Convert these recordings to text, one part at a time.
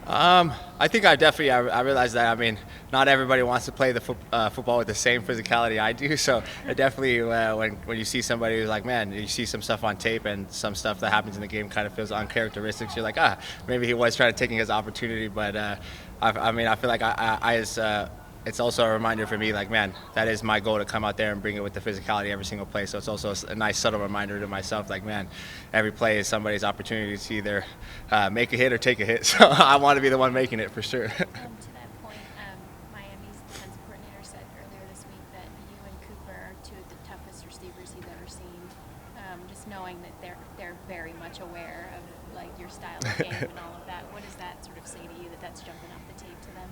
I think I realized that. I mean, not everybody wants to play the football with the same physicality I do. So it definitely, when you see somebody who's like, man, you see some stuff on tape and some stuff that happens in the game kind of feels uncharacteristic. So you're like, maybe he was trying to taking his opportunity. But I mean, I feel like it's also a reminder for me, like, man, that is my goal to come out there and bring it with the physicality every single play. So it's also a nice subtle reminder to myself, like, man, every play is somebody's opportunity to either make a hit or take a hit. So I want to be the one making it for sure. To that point, Miami's defensive coordinator said earlier this week that you and Cooper are two of the toughest receivers he's ever seen. Just knowing that they're very much aware of like your style of game and all of that. What does that sort of say to you that's jumping off the tape to them?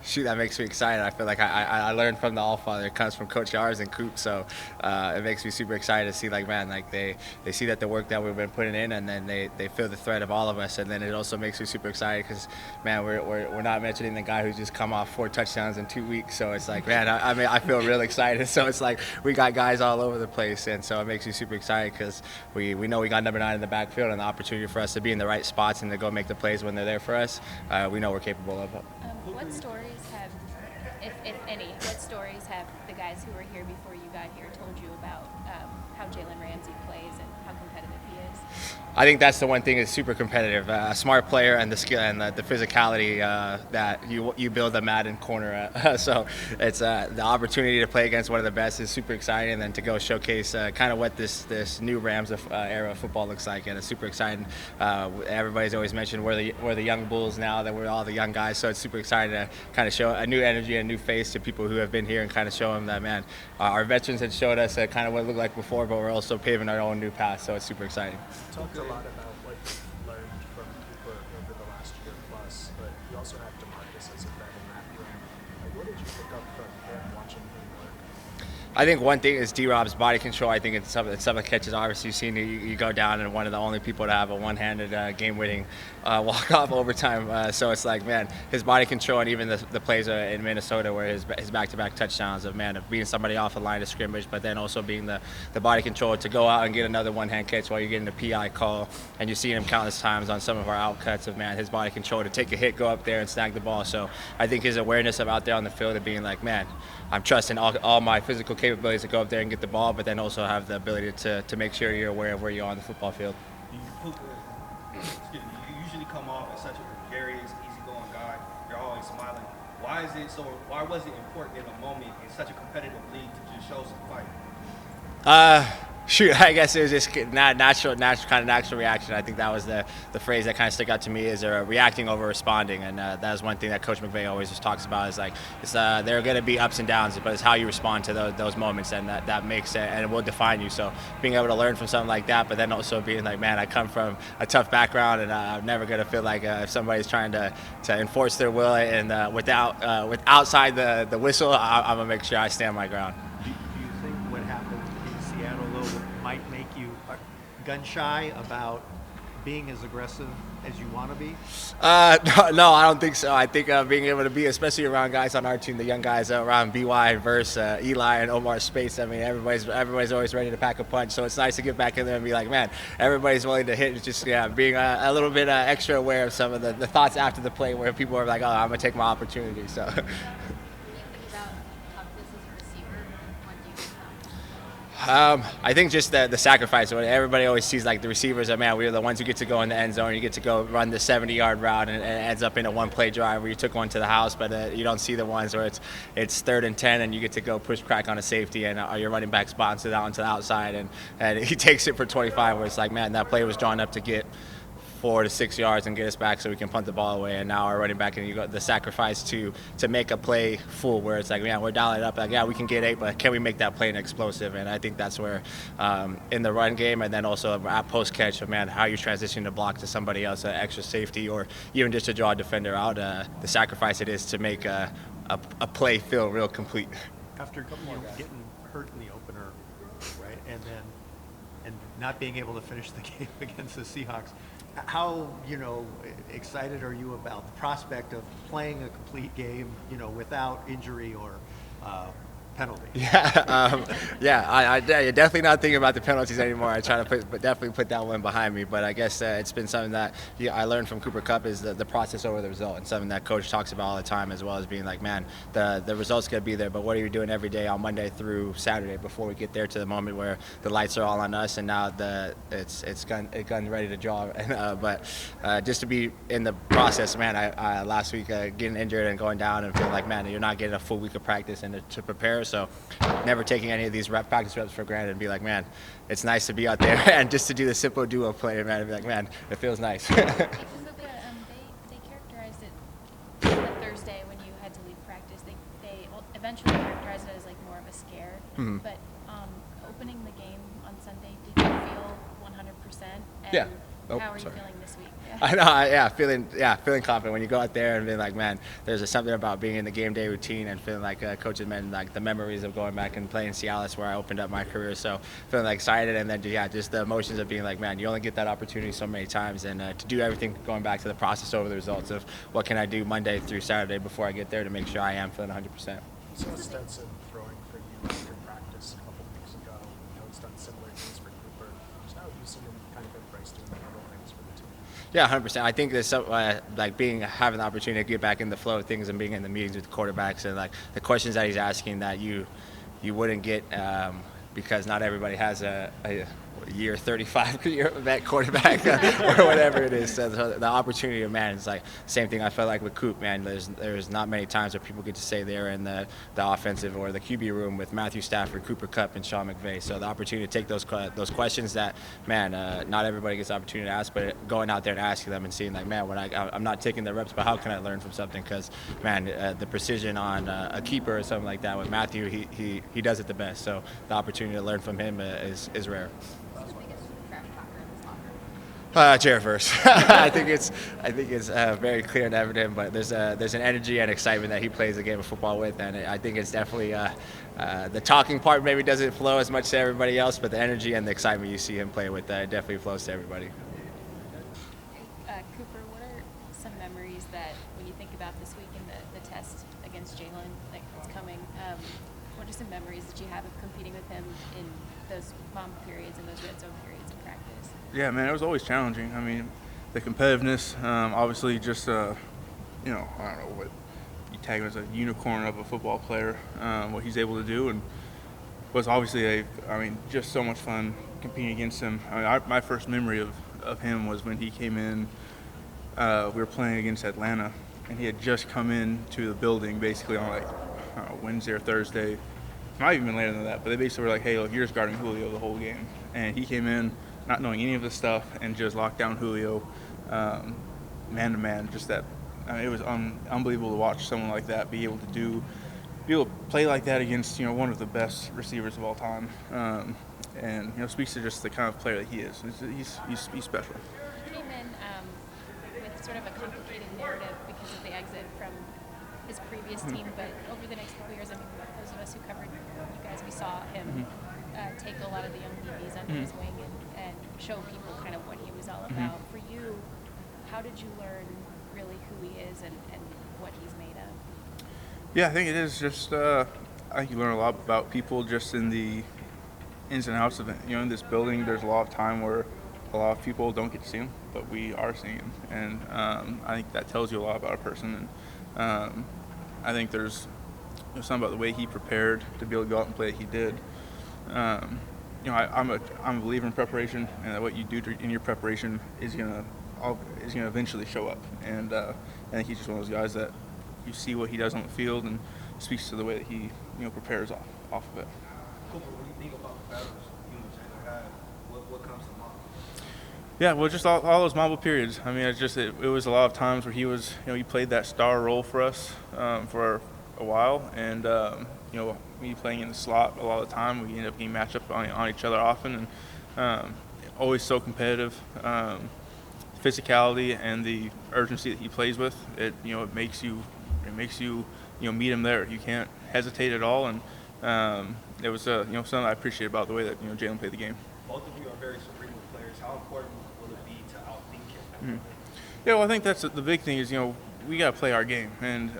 Shoot, that makes me excited. I feel like I learned from the Allfather. It comes from Coach Yars and Coop, so it makes me super excited to see, like, man, like they see that the work that we've been putting in, and then they feel the threat of all of us, and then it also makes me super excited because, man, we're not mentioning the guy who's just come off 4 touchdowns in 2 weeks, so it's like, man, I mean, I feel real excited. So it's like we got guys all over the place, and so it makes me super excited because we know we got number 9 in the backfield, and the opportunity for us to be in the right spots and to go make the plays when they're there for us, we know we're capable of. What stories have, if any, what stories have the guys who were here before you got here told you about how Jalen Ramsey plays and how competitive he is? I think that's the one thing is super competitive. A smart player and the skill and the physicality that you build the Madden corner at. So it's the opportunity to play against one of the best is super exciting, and then to go showcase kind of what this new Rams era of football looks like, and it's super exciting. Everybody's always mentioned we're the young bulls now, that we're all the young guys. So it's super exciting to kind of show a new energy, a new face to people who have been here, and kind of show them that, man, our veterans had showed us kind of what it looked like before, but we're also paving our own new path. So it's super exciting. Talked a lot about what you learned from Cooper over the last year plus, but you also have Demarcus as a vet in that room. Like, what did you pick up from him watching him work? I think one thing is D-Rob's body control. I think it's some of the catches. Obviously, you've seen you go down, and one of the only people to have a one-handed game-winning walk-off overtime. So it's like, man, his body control, and even the plays in Minnesota where his back-to-back touchdowns of beating somebody off the line of scrimmage, but then also being the body control to go out and get another one-hand catch while you're getting the PI call. And you've seen him countless times on some of our outcuts of, man, his body control to take a hit, go up there and snag the ball. So I think his awareness of out there on the field of being like, man, I'm trusting all my physical capabilities to go up there and get the ball, but then also have the ability to make sure you're aware of where you are on the football field. Puka, you usually come off as such a gregarious, easygoing guy. You're always smiling. Why was it important in a moment in such a competitive league to just show some fight? Shoot, I guess it was just natural reaction. I think that was the phrase that kind of stuck out to me is reacting over responding, and that was one thing that Coach McVay always just talks about is like there are going to be ups and downs, but it's how you respond to those moments, and that makes it, and it will define you. So being able to learn from something like that, but then also being like, man, I come from a tough background, and I'm never going to feel like if somebody's trying to enforce their will and outside the whistle, I'm going to make sure I stand my ground. Do you think what happened in Seattle, though, might make you gun shy about being as aggressive as you want to be? No, I don't think so. I think being able to be, especially around guys on our team, the young guys around BY versus Eli and Omar Space. I mean, everybody's always ready to pack a punch. So it's nice to get back in there and be like, man, everybody's willing to hit. It's just being a little bit extra aware of some of the thoughts after the play, where people are like, oh, I'm gonna take my opportunity. So. I think just the sacrifice. Everybody always sees like the receivers are, man, we're the ones who get to go in the end zone. You get to go run the 70-yard route, and it ends up in a one-play drive where you took one to the house, but you don't see the ones where it's 3rd and 10 and you get to go push crack on a safety, and your running back spots it out onto the outside, and he takes it for 25, where it's like, man, that play was drawn up to get 4 to 6 yards and get us back so we can punt the ball away. And now our running back, and you got the sacrifice to make a play full, where it's like, yeah, we're dialing it up. Like, yeah, we can get 8, but can we make that play an explosive? And I think that's where in the run game, and then also at post catch, man, how you transition to block to somebody else, an extra safety, or even just to draw a defender out, the sacrifice it is to make a play feel real complete. After getting hurt in the opener, right, and not being able to finish the game against the Seahawks, how excited are you about the prospect of playing a complete game, without injury or penalty. I definitely not thinking about the penalties anymore. I try to definitely put that one behind me. But I guess it's been something that I learned from Cooper Kupp is the process over the result, and something that coach talks about all the time, as well as being like, man, the results could be there, but what are you doing every day on Monday through Saturday before we get there to the moment where the lights are all on us and now it's gun ready to draw. But just to be in the process, man, I last week getting injured and going down and feeling like, man, you're not getting a full week of practice and to prepare. So never taking any of these practice reps for granted and be like, man, it's nice to be out there and just to do the simple duo play, man, and be like, man, it feels nice. They characterized it on Thursday when you had to leave practice. They eventually characterized it as like more of a scare. Mm-hmm. But opening the game on Sunday, did you feel 100%? And Yeah. How are you feeling this week? I know, feeling confident when you go out there and being like, man, there's something about being in the game day routine and feeling like coaches meant like the memories of going back and playing Cialis where I opened up my career. So feeling like excited, and then just the emotions of being like, man, you only get that opportunity so many times, and to do everything going back to the process over the results of what can I do Monday through Saturday before I get there to make sure I am feeling 100%. So Stetson throwing for you after practice a couple weeks ago. It's done similar things for Cooper. Just how have you seen him kind of embrace doing that role things for the team? Yeah, 100%. I think there's some, having the opportunity to get back in the flow of things and being in the meetings with the quarterbacks and like the questions that he's asking that you wouldn't get because not everybody has a year 35 year vet quarterback or whatever it is. So the opportunity of, man, it's like same thing I felt like with Coop, man. There's not many times where people get to say they're in the offensive or the QB room with Matthew Stafford, Cooper Kupp, and Sean McVay. So the opportunity to take those questions that, man, not everybody gets the opportunity to ask, but going out there and asking them and seeing like, man, when I'm not taking the reps, but how can I learn from something? Because, man, the precision on a keeper or something like that with Matthew, he does it the best. So the opportunity to learn from him is rare. Jared Verse. I think it's very clear and evident, but there's an energy and excitement that he plays the game of football with, and I think it's definitely the talking part maybe doesn't flow as much to everybody else, but the energy and the excitement you see him play with definitely flows to everybody. Cooper, what are some memories that when you think about this week and the test against Jalen that's coming, what are some memories that you have of competing with him in those mom periods and those red zone periods in practice? Yeah, man, it was always challenging. I mean, the competitiveness, obviously just, I don't know what you tag him as, a unicorn of a football player, what he's able to do, and was obviously just so much fun competing against him. My first memory of him was when he came in, we were playing against Atlanta, and he had just come in to the building basically on Wednesday or Thursday. Might even been later than that, but they basically were like, hey, look, you're just guarding Julio the whole game. And he came in not knowing any of this stuff and just locked down Julio man-to-man. Just that, it was unbelievable to watch someone like that be able to play like that against one of the best receivers of all time. And speaks to just the kind of player that he is. He's special. He came in with sort of a complicated narrative because of the exit from his previous team, but over the next couple years, I mean, those of us who covered you guys, we saw him take a lot of the young DBs under his wing and show people kind of what he was all about. For you, how did you learn really who he is and what he's made of? Yeah, I think it is just, I think you learn a lot about people just in the ins and outs of it. In this building, there's a lot of time where a lot of people don't get to see him, but we are seeing him. And I think that tells you a lot about a person. And I think there's something about the way he prepared to be able to go out and play like he did. I'm a believer in preparation, and that what you do in your preparation is gonna eventually show up. And I think he's just one of those guys that you see what he does on the field and speaks to the way that he prepares off of it. When you think about the battles you and Jalen had, what comes to mind? Yeah, well, just all those Marvel periods. I mean, it was a lot of times where he was, he played that star role for us for a while, and me playing in the slot a lot of the time, we ended up getting matched up on each other often, and always so competitive. Physicality and the urgency that he plays with, it makes you meet him there. You can't hesitate at all, and it was something I appreciate about the way that Jalen played the game. Both of you are very cerebral players. How important will it be to outthink him? Yeah, well, I think that's the big thing is we got to play our game and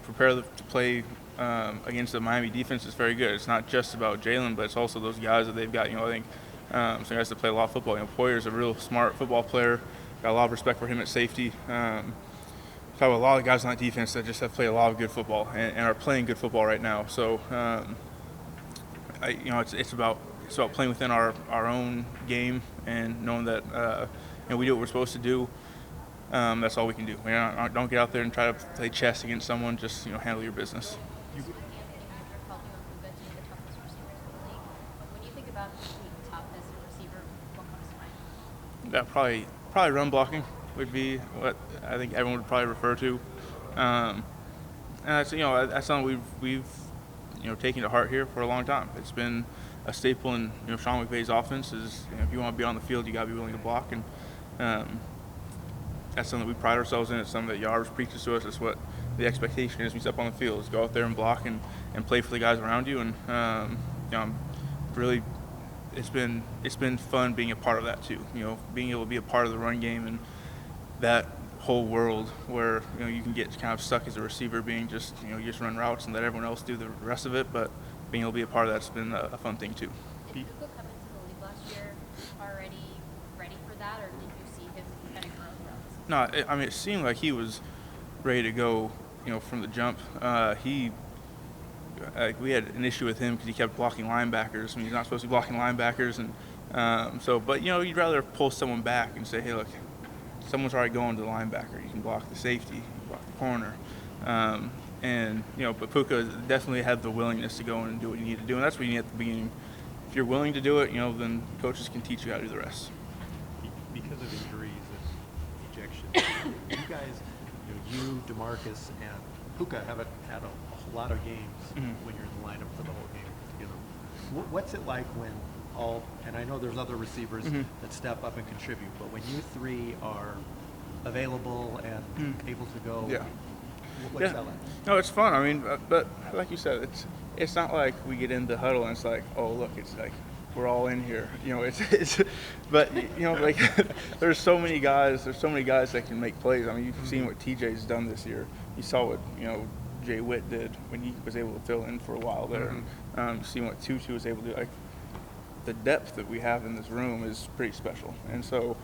prepare to play against the Miami defense is very good. It's not just about Jalen, but it's also those guys that they've got. I think some guys that play a lot of football. Poyer's a real smart football player. Got a lot of respect for him at safety. Talk about a lot of guys on that defense that just have played a lot of good football and are playing good football right now. So, it's about playing within our own game and knowing that we do what we're supposed to do. That's all we can do. Don't get out there and try to play chess against someone. Just handle your business. When you think about the toughest receiver, what comes to mind? That probably run blocking would be what I think everyone would probably refer to. And that's that's something we've taken to heart here for a long time. It's been a staple in Sean McVay's offense. Is if you want to be on the field, you got to be willing to block, and that's something that we pride ourselves in. It's something that Yarves preaches to us. It's what the expectation is when you step on the field, is go out there and block and play for the guys around you. And really, it's been fun being a part of that too. Being able to be a part of the run game and that whole world where you can get kind of stuck as a receiver, being just you just run routes and let everyone else do the rest of it. But being able to be a part of that's been a fun thing too. Did Puka come into the league last year already ready for that, or did you see him kind of grow throughout the season? No, it seemed like he was ready to go, from the jump. We had an issue with him because he kept blocking linebackers. He's not supposed to be blocking linebackers, and but you'd rather pull someone back and say, hey, look, someone's already going to the linebacker. You can block the safety, you can block the corner, but Puka definitely had the willingness to go in and do what you need to do, and that's what you need at the beginning. If you're willing to do it, then coaches can teach you how to do the rest. Because of injuries and ejections, you guys, you, Demarcus, and Puka have had a lot of games when you're in the lineup for the whole game. What's it like when and I know there's other receivers that step up and contribute, but when you three are available and able to go, what's that like? No, it's fun. But like you said, it's not like we get in the huddle and it's like, oh look, it's like we're all in here. But like there's so many guys that can make plays. You've seen what TJ's done this year. You saw what Jay Witt did when he was able to fill in for a while there, and seeing what Tutu was able to do. Like, the depth that we have in this room is pretty special, and so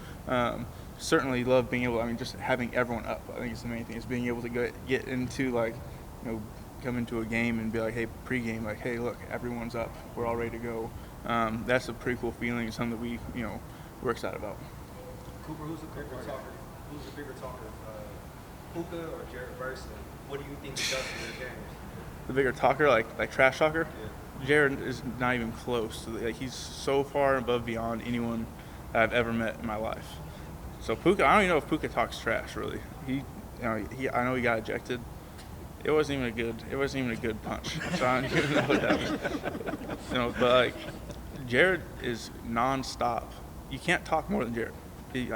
certainly love being able. Just having everyone up. I think it's the main thing. Is being able to get into come into a game and be like, hey, pregame, like, hey, look, everyone's up. We're all ready to go. That's a pretty cool feeling. It's something that we're excited about. Cooper, who's the bigger talker, Puka or Jared Verse? What do you think he does in their games? The bigger talker, like trash talker. Yeah. Jared is not even close. He's so far above beyond anyone that I've ever met in my life. So Puka, I don't even know if Puka talks trash really. I know he got ejected. It wasn't even a good punch. So I don't even know what that was. But Jared is nonstop. You can't talk more than Jared.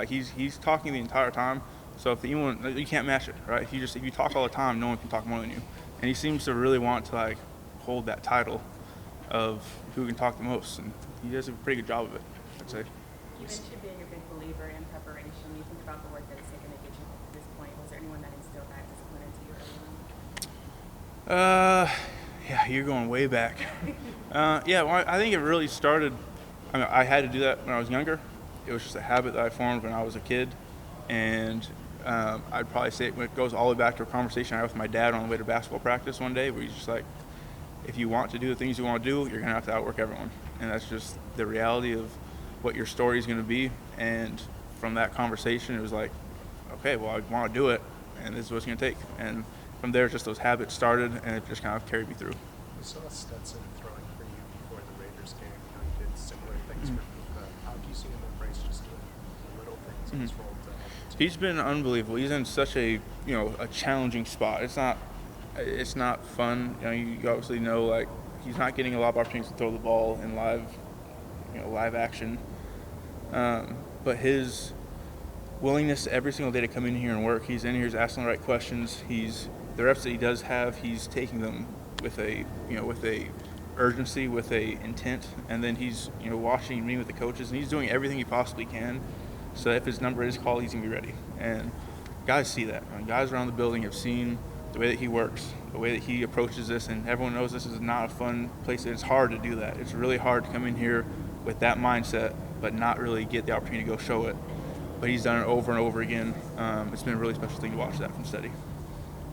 He's talking the entire time. So if you can't match it, right? If you talk all the time, no one can talk more than you. And he seems to really want to hold that title of who can talk the most, and he does a pretty good job of it, I'd say. You mentioned being a big believer in preparation. You think about the work that it's taken to get you to this point. Was there anyone that instilled that discipline into you early on? Yeah, you're going way back. I think it really started. I had to do that when I was younger. It was just a habit that I formed when I was a kid, and I'd probably say it goes all the way back to a conversation I had with my dad on the way to basketball practice one day, where he's just like, if you want to do the things you want to do, you're going to have to outwork everyone. And that's just the reality of what your story is going to be. And from that conversation, it was like, okay, well, I want to do it, and this is what it's going to take. And from there, just those habits started, and it just kind of carried me through. We saw Stetson throwing for you before the Raiders game. He did similar things for Puka. How do you see him embrace just doing the little things in his role to help the team? He's been unbelievable. He's in such a a challenging spot. It's not fun. You obviously know he's not getting a lot of opportunities to throw the ball in live action. But his willingness every single day to come in here and work. He's in here, he's asking the right questions. The reps that he does have, he's taking them with a urgency, with a intent, and then he's watching me with the coaches, and he's doing everything he possibly can so that if his number is called, he's gonna be ready. And guys see that. Guys around the building have seen the way that he works, the way that he approaches this, and everyone knows this is not a fun place. It's hard to do that. It's really hard to come in here with that mindset, but not really get the opportunity to go show it. But he's done it over and over again. It's been a really special thing to watch that from Steady.